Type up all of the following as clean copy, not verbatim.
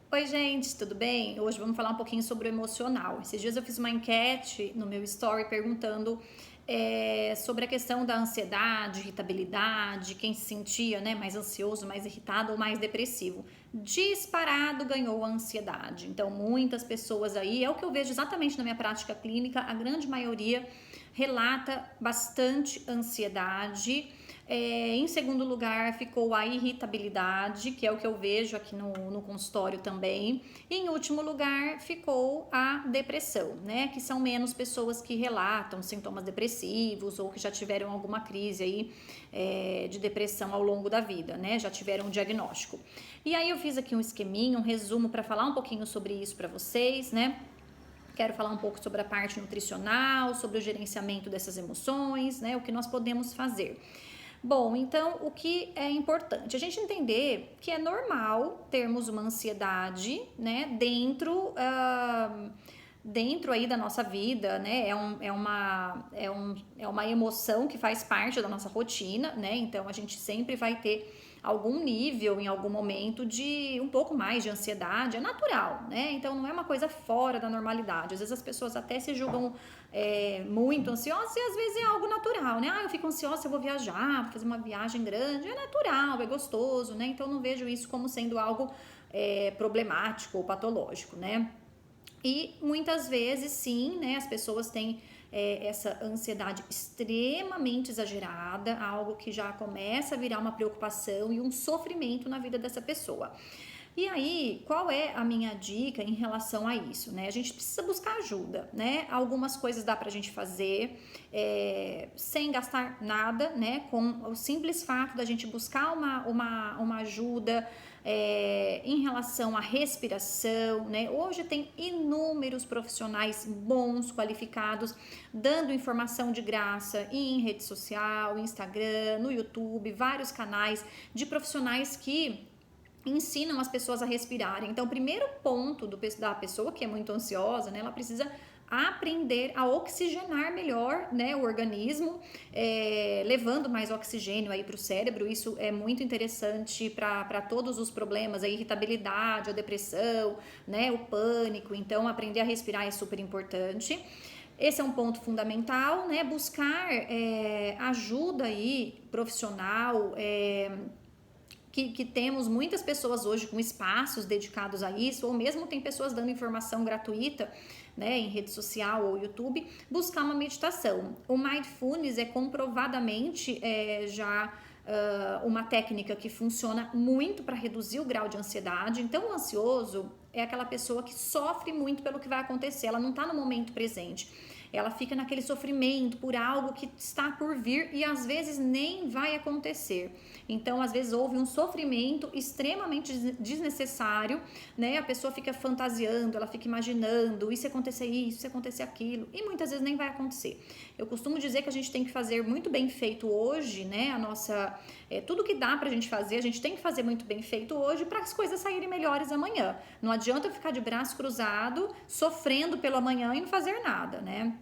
Oi, gente, tudo bem? Hoje vamos falar um pouquinho sobre o emocional. Esses dias eu fiz uma enquete no meu story perguntando sobre a questão da ansiedade, irritabilidade, quem se sentia, né, mais ansioso, mais irritado ou mais depressivo. Disparado ganhou a ansiedade. Então, muitas pessoas aí, é o que eu vejo exatamente na minha prática clínica, a grande maioria relata bastante ansiedade. Em segundo lugar, ficou a irritabilidade, que é o que eu vejo aqui no consultório também. E em último lugar, ficou a depressão, né? Que são menos pessoas que relatam sintomas depressivos ou que já tiveram alguma crise aí de depressão ao longo da vida, né? Já tiveram um diagnóstico. E aí eu fiz aqui um esqueminha, um resumo para falar um pouquinho sobre isso para vocês, né? Quero falar um pouco sobre a parte nutricional, sobre o gerenciamento dessas emoções, né? O que nós podemos fazer. Bom, então o que é importante? A gente entender que é normal termos uma ansiedade, né, dentro aí da nossa vida, né, é uma emoção que faz parte da nossa rotina, né, então a gente sempre vai ter algum nível, em algum momento, de um pouco mais de ansiedade, é natural, né? Então não é uma coisa fora da normalidade. Às vezes as pessoas até se julgam muito ansiosas e às vezes é algo natural, né? Ah, eu fico ansiosa, eu vou viajar, vou fazer uma viagem grande, é natural, é gostoso, né? Então não vejo isso como sendo algo problemático ou patológico, né? E muitas vezes, sim, né, as pessoas têm essa ansiedade extremamente exagerada, algo que já começa a virar uma preocupação e um sofrimento na vida dessa pessoa. E aí, qual é a minha dica em relação a isso, né? A gente precisa buscar ajuda, né? Algumas coisas dá pra gente fazer sem gastar nada, né? Com o simples fato da gente buscar uma ajuda em relação à respiração, né? Hoje tem inúmeros profissionais bons, qualificados, dando informação de graça em rede social, Instagram, no YouTube, vários canais de profissionais que ensinam as pessoas a respirarem. Então, o primeiro ponto da pessoa que é muito ansiosa, né, ela precisa aprender a oxigenar melhor, né, o organismo, levando mais oxigênio aí para o cérebro. Isso é muito interessante para todos os problemas, a irritabilidade, a depressão, né, o pânico. Então, aprender a respirar é super importante. Esse é um ponto fundamental, né? Buscar ajuda aí profissional, que temos muitas pessoas hoje com espaços dedicados a isso, ou mesmo tem pessoas dando informação gratuita, né, em rede social ou YouTube, buscar uma meditação. O Mindfulness é comprovadamente já uma técnica que funciona muito para reduzir o grau de ansiedade. Então, o ansioso é aquela pessoa que sofre muito pelo que vai acontecer, ela não está no momento presente. Ela fica naquele sofrimento por algo que está por vir e às vezes nem vai acontecer. Então, às vezes houve um sofrimento extremamente desnecessário, né? A pessoa fica fantasiando, ela fica imaginando, e se acontecer isso, se acontecer aquilo, e muitas vezes nem vai acontecer. Eu costumo dizer que a gente tem que fazer muito bem feito hoje, né? Tudo que dá pra gente fazer, a gente tem que fazer muito bem feito hoje para as coisas saírem melhores amanhã. Não adianta eu ficar de braço cruzado, sofrendo pelo amanhã e não fazer nada, né?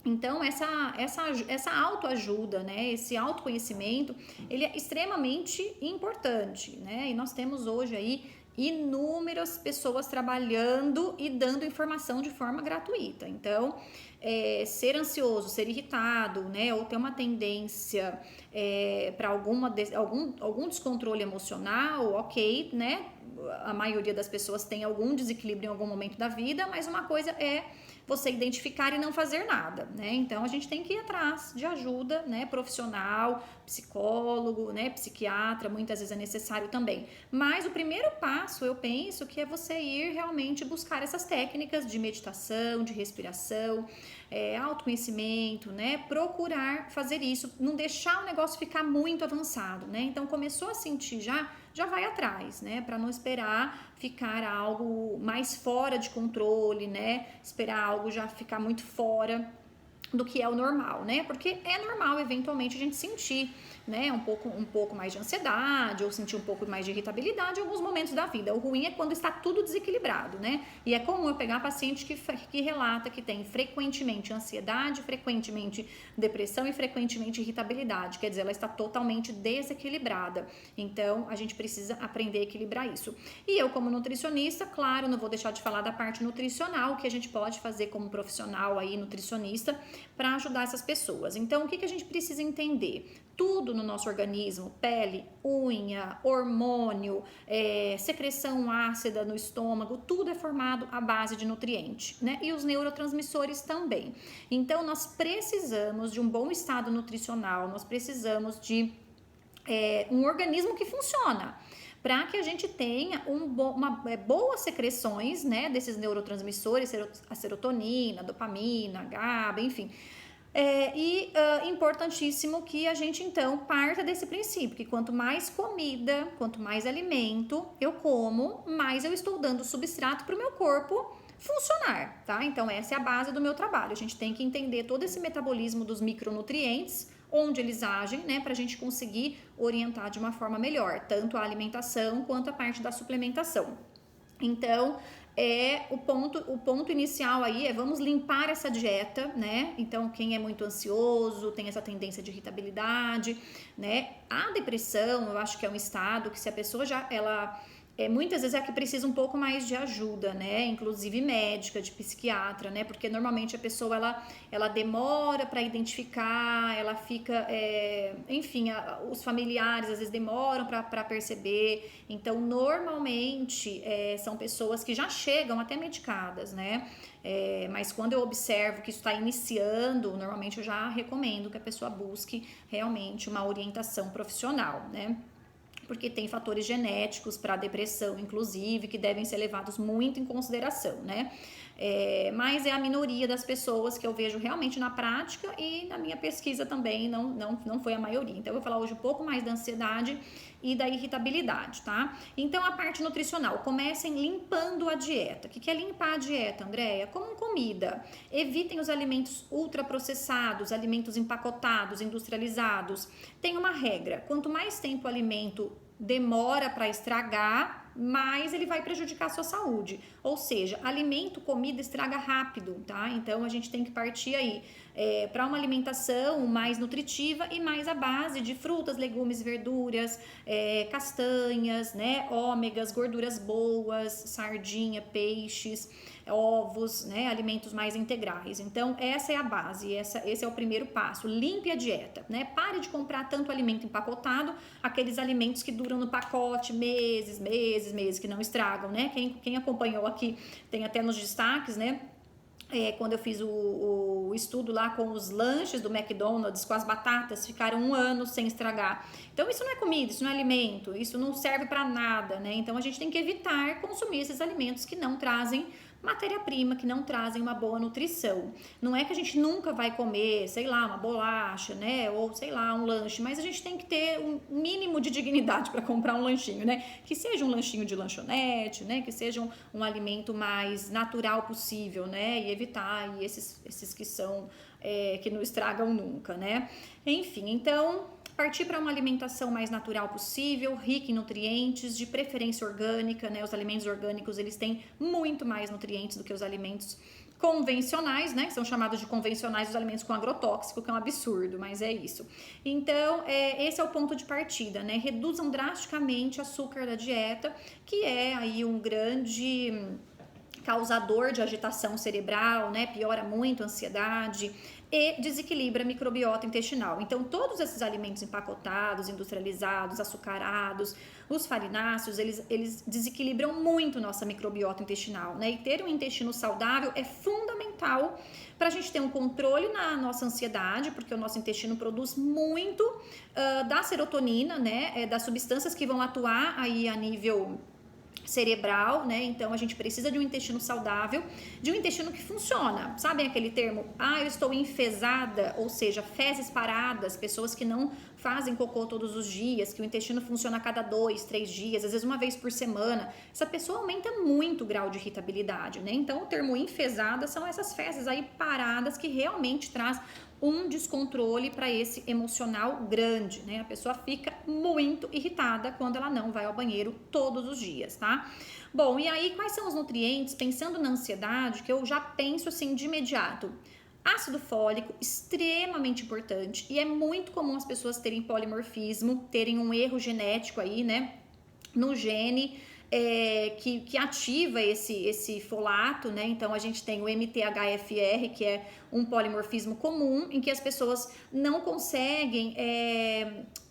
Então, essa autoajuda, né, esse autoconhecimento, ele é extremamente importante, né? E nós temos hoje aí inúmeras pessoas trabalhando e dando informação de forma gratuita. Então, ser ansioso, ser irritado, né, ou ter uma tendência para algum descontrole emocional, ok, né? A maioria das pessoas tem algum desequilíbrio em algum momento da vida, mas uma coisa é você identificar e não fazer nada, né? Então a gente tem que ir atrás de ajuda, né, profissional, psicólogo, né, psiquiatra, muitas vezes é necessário também. Mas o primeiro passo, eu penso, que é você ir realmente buscar essas técnicas de meditação, de respiração, autoconhecimento, né? Procurar fazer isso, não deixar o negócio ficar muito avançado, né? Então começou a sentir já vai atrás, né? Para não esperar ficar algo mais fora de controle, né? Esperar algo já ficar muito fora do que é o normal, né? Porque é normal eventualmente a gente sentir, né, um pouco mais de ansiedade ou sentir um pouco mais de irritabilidade em alguns momentos da vida. O ruim é quando está tudo desequilibrado, né? E é comum eu pegar paciente que relata que tem frequentemente ansiedade, frequentemente depressão e frequentemente irritabilidade. Quer dizer, ela está totalmente desequilibrada. Então, a gente precisa aprender a equilibrar isso. E eu, como nutricionista, claro, não vou deixar de falar da parte nutricional que a gente pode fazer como profissional aí, nutricionista, para ajudar essas pessoas. Então, o que a gente precisa entender? Tudo no nosso organismo, pele, unha, hormônio, secreção ácida no estômago, tudo é formado à base de nutriente, né? E os neurotransmissores também. Então, nós precisamos de um bom estado nutricional, nós precisamos de um organismo que funciona, para que a gente tenha boas secreções, né, desses neurotransmissores, a serotonina, a dopamina, a GABA, enfim. Importantíssimo que a gente então parta desse princípio, que quanto mais comida, quanto mais alimento eu como, mais eu estou dando substrato para o meu corpo funcionar, tá? Então essa é a base do meu trabalho. A gente tem que entender todo esse metabolismo dos micronutrientes, onde eles agem, né, para a gente conseguir orientar de uma forma melhor, tanto a alimentação quanto a parte da suplementação. Então, o ponto inicial aí é vamos limpar essa dieta, né? Então, quem é muito ansioso, tem essa tendência de irritabilidade, né? A depressão, eu acho que é um estado que se a pessoa muitas vezes é que precisa um pouco mais de ajuda, né? Inclusive médica, de psiquiatra, né? Porque normalmente a pessoa ela demora para identificar, ela fica, enfim, os familiares às vezes demoram para perceber. Então, normalmente são pessoas que já chegam até medicadas, né? Mas quando eu observo que isso está iniciando, normalmente eu já recomendo que a pessoa busque realmente uma orientação profissional, né? Porque tem fatores genéticos para a depressão, inclusive, que devem ser levados muito em consideração, né? Mas é a minoria das pessoas que eu vejo realmente na prática e na minha pesquisa também não foi a maioria. Então, eu vou falar hoje um pouco mais da ansiedade e da irritabilidade, tá? Então, a parte nutricional, comecem limpando a dieta. O que é limpar a dieta, Andréia? Como comida. Evitem os alimentos ultraprocessados, alimentos empacotados, industrializados. Tem uma regra, quanto mais tempo o alimento demora para estragar, mais ele vai prejudicar a sua saúde. Ou seja, alimento, comida estraga rápido, tá? Então a gente tem que partir aí para uma alimentação mais nutritiva e mais à base de frutas, legumes, verduras, castanhas, né? Ômegas, gorduras boas, sardinha, peixes, ovos, né? Alimentos mais integrais. Então essa é a base, esse é o primeiro passo. Limpe a dieta, né? Pare de comprar tanto alimento empacotado, aqueles alimentos que duram no pacote meses, que não estragam, né? Quem acompanhou aqui tem até nos destaques, né? Quando eu fiz o estudo lá com os lanches do McDonald's, com as batatas, ficaram 1 ano sem estragar. Então, isso não é comida, isso não é alimento, isso não serve para nada, né? Então, a gente tem que evitar consumir esses alimentos que não trazem matéria-prima, que não trazem uma boa nutrição. Não é que a gente nunca vai comer, sei lá, uma bolacha, né? Ou, sei lá, um lanche, mas a gente tem que ter um mínimo de dignidade para comprar um lanchinho, né? Que seja um lanchinho de lanchonete, né? Que seja um alimento mais natural possível, né? E evitar aí esses que são, que não estragam nunca, né? Enfim, então partir para uma alimentação mais natural possível, rica em nutrientes, de preferência orgânica, né? Os alimentos orgânicos, eles têm muito mais nutrientes do que os alimentos convencionais, né? Que são chamados de convencionais os alimentos com agrotóxico, que é um absurdo, mas é isso. Então, esse é o ponto de partida, né? Reduzam drasticamente o açúcar da dieta, que é aí um grande causador de agitação cerebral, né? Piora muito a ansiedade e desequilibra a microbiota intestinal. Então, todos esses alimentos empacotados, industrializados, açucarados, os farináceos, eles desequilibram muito nossa microbiota intestinal, né? E ter um intestino saudável é fundamental para a gente ter um controle na nossa ansiedade, porque o nosso intestino produz muito da serotonina, né? Das substâncias que vão atuar aí a nível cerebral, né? Então a gente precisa de um intestino saudável, de um intestino que funciona. Sabem aquele termo? Eu estou enfesada, ou seja, fezes paradas, pessoas que não fazem cocô todos os dias, que o intestino funciona a cada 2, 3 dias, às vezes uma vez por semana, essa pessoa aumenta muito o grau de irritabilidade, né? Então o termo enfesada são essas fezes aí paradas que realmente traz um descontrole para esse emocional grande, né? A pessoa fica muito irritada quando ela não vai ao banheiro todos os dias, tá? Bom, e aí quais são os nutrientes, pensando na ansiedade, que eu já penso assim de imediato? Ácido fólico, extremamente importante, e é muito comum as pessoas terem polimorfismo, terem um erro genético aí, né, no gene, que ativa esse folato, né? Então a gente tem o MTHFR, que é um polimorfismo comum, em que as pessoas não conseguem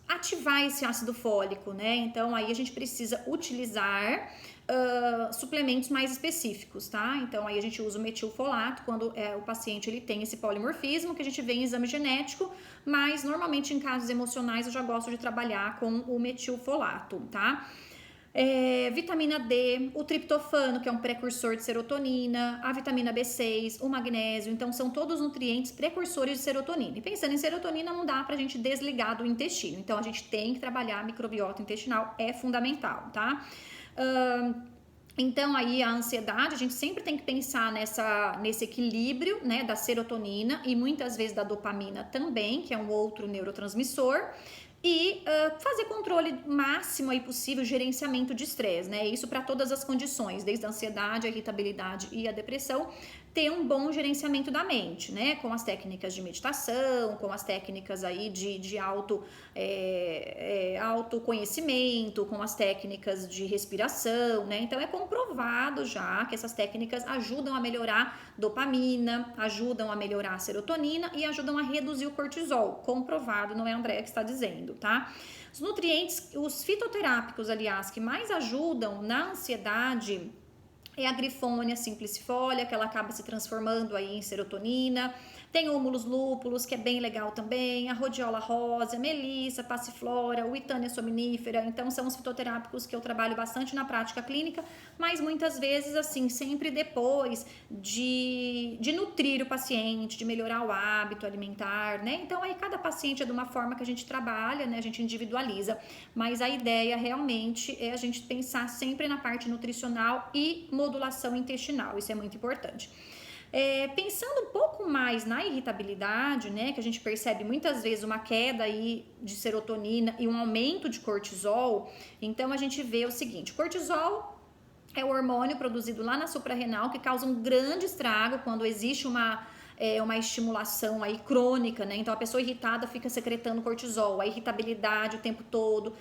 ativar esse ácido fólico, né? Então aí a gente precisa utilizar suplementos mais específicos, tá? Então aí a gente usa o metilfolato quando o paciente ele tem esse polimorfismo, que a gente vê em exame genético, mas normalmente em casos emocionais eu já gosto de trabalhar com o metilfolato, tá? Vitamina D, o triptofano, que é um precursor de serotonina, a vitamina B6, o magnésio, então são todos nutrientes precursores de serotonina. E pensando em serotonina, não dá pra gente desligar do intestino, então a gente tem que trabalhar a microbiota intestinal, é fundamental, tá? Então aí a ansiedade, a gente sempre tem que pensar nesse equilíbrio, né, da serotonina e muitas vezes da dopamina também, que é um outro neurotransmissor, e fazer controle máximo aí possível, gerenciamento de estresse, né? Isso para todas as condições, desde a ansiedade, a irritabilidade e a depressão, ter um bom gerenciamento da mente, né? Com as técnicas de meditação, com as técnicas aí de autoconhecimento, com as técnicas de respiração, né? Então é comprovado já que essas técnicas ajudam a melhorar dopamina, ajudam a melhorar a serotonina e ajudam a reduzir o cortisol. Comprovado, não é a Andrea que está dizendo, tá? Os nutrientes, os fitoterápicos, aliás, que mais ajudam na ansiedade é a grifônia simplicifolia, que ela acaba se transformando aí em serotonina. Tem o humulus lúpulus, que é bem legal também, a rhodiola rosa, melissa, passiflora, o Witania somnífera. Então são os fitoterápicos que eu trabalho bastante na prática clínica, mas muitas vezes assim, sempre depois de nutrir o paciente, de melhorar o hábito alimentar, né? Então aí cada paciente é de uma forma que a gente trabalha, né? A gente individualiza, mas a ideia realmente é a gente pensar sempre na parte nutricional e modulação intestinal, isso é muito importante. Pensando um pouco mais na irritabilidade, né, que a gente percebe muitas vezes uma queda aí de serotonina e um aumento de cortisol, então a gente vê o seguinte: cortisol é o hormônio produzido lá na suprarrenal que causa um grande estrago quando existe uma estimulação aí crônica, né? Então a pessoa irritada fica secretando cortisol, a irritabilidade o tempo todo,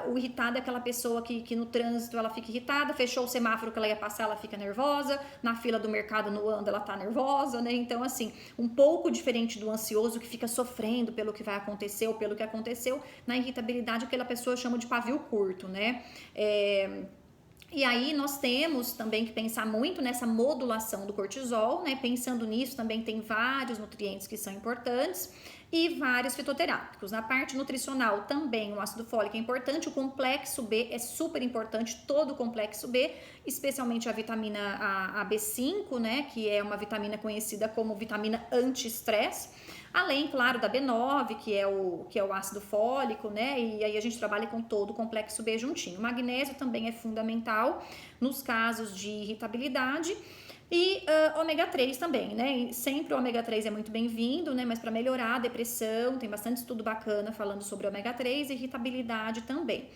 o irritado é aquela pessoa que no trânsito ela fica irritada, fechou o semáforo que ela ia passar, ela fica nervosa, na fila do mercado no anda ela tá nervosa, né? Então assim, um pouco diferente do ansioso que fica sofrendo pelo que vai acontecer ou pelo que aconteceu, na irritabilidade aquela pessoa chama de pavio curto, né? E aí nós temos também que pensar muito nessa modulação do cortisol, né? Pensando nisso também tem vários nutrientes que são importantes e vários fitoterápicos. Na parte nutricional também o ácido fólico é importante, o complexo B é super importante, todo o complexo B, especialmente a vitamina a B5, né? Que é uma vitamina conhecida como vitamina anti-estresse. Além, claro, da B9, que é o ácido fólico, né? E aí a gente trabalha com todo o complexo B juntinho. O magnésio também é fundamental nos casos de irritabilidade. E ômega 3 também, né? E sempre o ômega 3 é muito bem-vindo, né? Mas para melhorar a depressão, tem bastante estudo bacana falando sobre ômega 3 e irritabilidade também.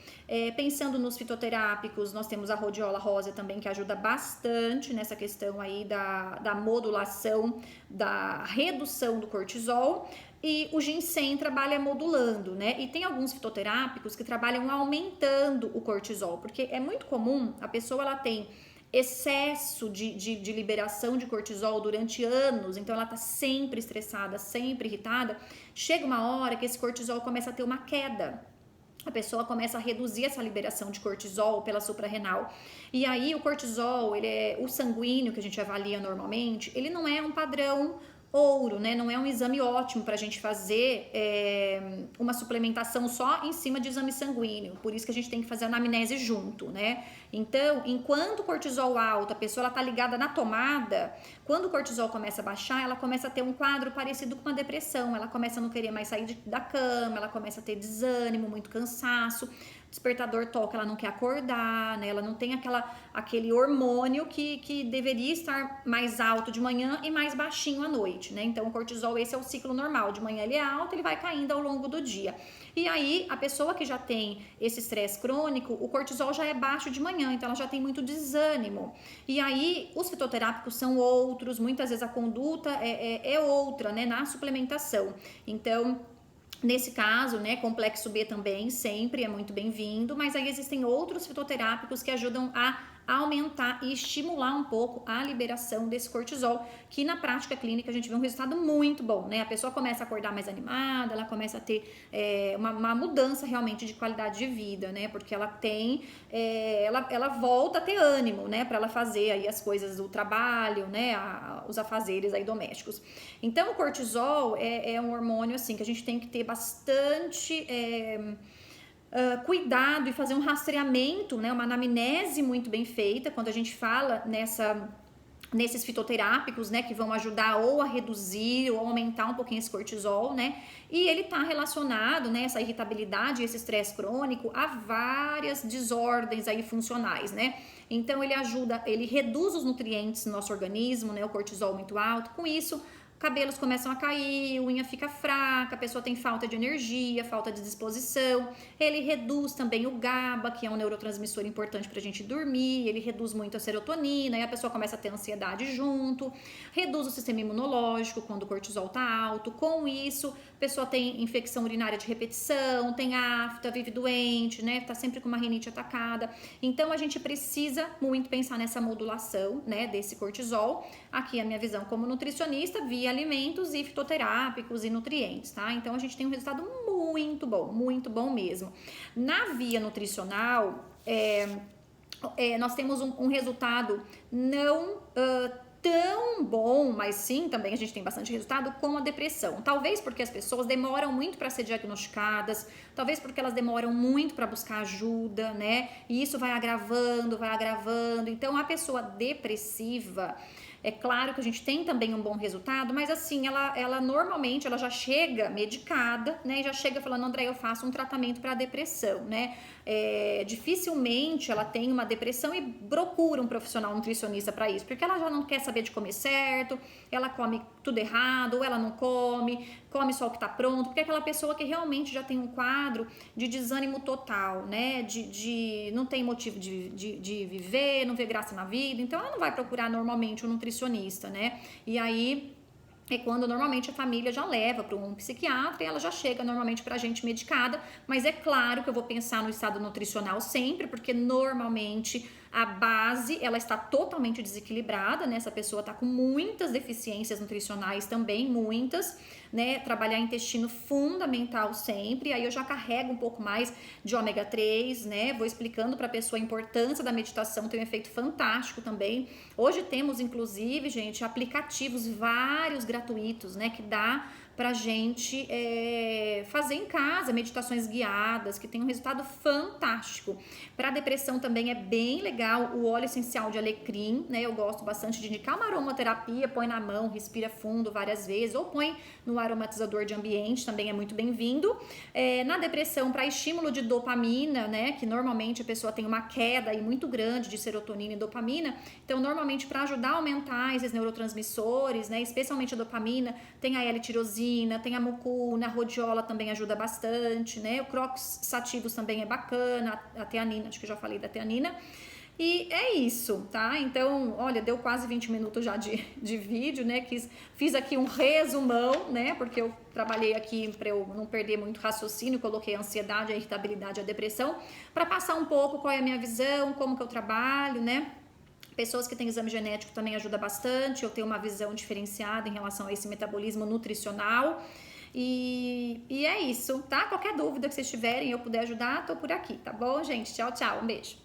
Pensando nos fitoterápicos, nós temos a rhodiola rosa também, que ajuda bastante nessa questão aí da modulação, da redução do cortisol. E o ginseng trabalha modulando, né? E tem alguns fitoterápicos que trabalham aumentando o cortisol, porque é muito comum, a pessoa ela tem excesso de liberação de cortisol durante anos, então ela tá sempre estressada, sempre irritada, chega uma hora que esse cortisol começa a ter uma queda, a pessoa começa a reduzir essa liberação de cortisol pela suprarrenal, e aí o cortisol, ele é o sanguíneo que a gente avalia normalmente, ele não é um padrão ouro, né? Não é um exame ótimo para a gente fazer uma suplementação só em cima de exame sanguíneo. Por isso que a gente tem que fazer a anamnese junto, né? Então, enquanto o cortisol alto, a pessoa ela tá ligada na tomada, quando o cortisol começa a baixar, ela começa a ter um quadro parecido com uma depressão. Ela começa a não querer mais sair da cama, ela começa a ter desânimo, muito cansaço. Despertador toca, ela não quer acordar, né? Ela não tem aquele hormônio que deveria estar mais alto de manhã e mais baixinho à noite, né? Então, o cortisol, esse é o ciclo normal. De manhã ele é alto, ele vai caindo ao longo do dia. E aí, a pessoa que já tem esse estresse crônico, o cortisol já é baixo de manhã, então ela já tem muito desânimo. E aí, os fitoterápicos são outros, muitas vezes a conduta é outra, né? Na suplementação. Então, nesse caso, né, complexo B também sempre é muito bem-vindo, mas aí existem outros fitoterápicos que ajudam a aumentar e estimular um pouco a liberação desse cortisol, que na prática clínica a gente vê um resultado muito bom, né? A pessoa começa a acordar mais animada, ela começa a ter uma mudança realmente de qualidade de vida, né? Porque ela tem, ela volta a ter ânimo, né? Para ela fazer aí as coisas do trabalho, né? Os afazeres aí domésticos. Então o cortisol é um hormônio assim que a gente tem que ter bastante cuidado e fazer um rastreamento, né, uma anamnese muito bem feita quando a gente fala nesses fitoterápicos, né, que vão ajudar ou a reduzir ou aumentar um pouquinho esse cortisol, né, e ele tá relacionado, né, essa irritabilidade, esse estresse crônico a várias desordens aí funcionais, né, então ele ajuda, ele reduz os nutrientes no nosso organismo, né, o cortisol muito alto, com isso cabelos começam a cair, unha fica fraca, a pessoa tem falta de energia, falta de disposição. Ele reduz também o GABA, que é um neurotransmissor importante pra gente dormir, ele reduz muito a serotonina e a pessoa começa a ter ansiedade junto. Reduz o sistema imunológico quando o cortisol tá alto. Com isso, a pessoa tem infecção urinária de repetição, tem afta, vive doente, né? Tá sempre com uma rinite atacada. Então a gente precisa muito pensar nessa modulação, né, desse cortisol. Aqui a minha visão como nutricionista, via alimentos e fitoterápicos e nutrientes, tá? Então a gente tem um resultado muito bom mesmo. Na via nutricional, nós temos um resultado não tão bom, mas sim, também a gente tem bastante resultado com a depressão. Talvez porque as pessoas demoram muito para ser diagnosticadas, talvez porque elas demoram muito para buscar ajuda, né? E isso vai agravando. Então, a pessoa depressiva, é claro que a gente tem também um bom resultado, mas assim, ela normalmente ela já chega medicada, né? E já chega falando, André, eu faço um tratamento para depressão, né? Dificilmente ela tem uma depressão e procura um profissional nutricionista para isso, porque ela já não quer saber de comer certo, ela come tudo errado, ou ela não come só o que tá pronto, porque é aquela pessoa que realmente já tem um quadro de desânimo total, né? De não tem motivo de viver, não vê graça na vida, então ela não vai procurar normalmente um nutricionista, né? E aí é quando normalmente a família já leva para um psiquiatra e ela já chega normalmente para a gente medicada, mas é claro que eu vou pensar no estado nutricional sempre, porque normalmente a base ela está totalmente desequilibrada, né? Essa pessoa está com muitas deficiências nutricionais também, muitas, né? Trabalhar intestino fundamental sempre, aí eu já carrego um pouco mais de ômega 3, né? Vou explicando para a pessoa a importância da meditação, tem um efeito fantástico também. Hoje temos, inclusive, gente, aplicativos vários gratuitos, né? Que dá pra gente fazer em casa, meditações guiadas, que tem um resultado fantástico. Para depressão também é bem legal o óleo essencial de alecrim, né? Eu gosto bastante de indicar uma aromaterapia, põe na mão, respira fundo várias vezes, ou põe no aromatizador de ambiente, também é muito bem-vindo. Na depressão, para estímulo de dopamina, né? Que normalmente a pessoa tem uma queda aí muito grande de serotonina e dopamina, então normalmente para ajudar a aumentar esses neurotransmissores, né? Especialmente a dopamina, tem a L-tirosina, tem a mucuna, a rodiola também ajuda bastante, né? O Crocs sativos também é bacana, a teanina, acho que eu já falei da teanina. E é isso, tá? Então, olha, deu quase 20 minutos já de vídeo, né? Fiz aqui um resumão, né? Porque eu trabalhei aqui para eu não perder muito raciocínio, coloquei a ansiedade, a irritabilidade, a depressão, para passar um pouco qual é a minha visão, como que eu trabalho, né? Pessoas que têm exame genético também ajuda bastante, eu tenho uma visão diferenciada em relação a esse metabolismo nutricional. E é isso, tá? Qualquer dúvida que vocês tiverem, eu puder ajudar, tô por aqui, tá bom, gente? Tchau, tchau, um beijo.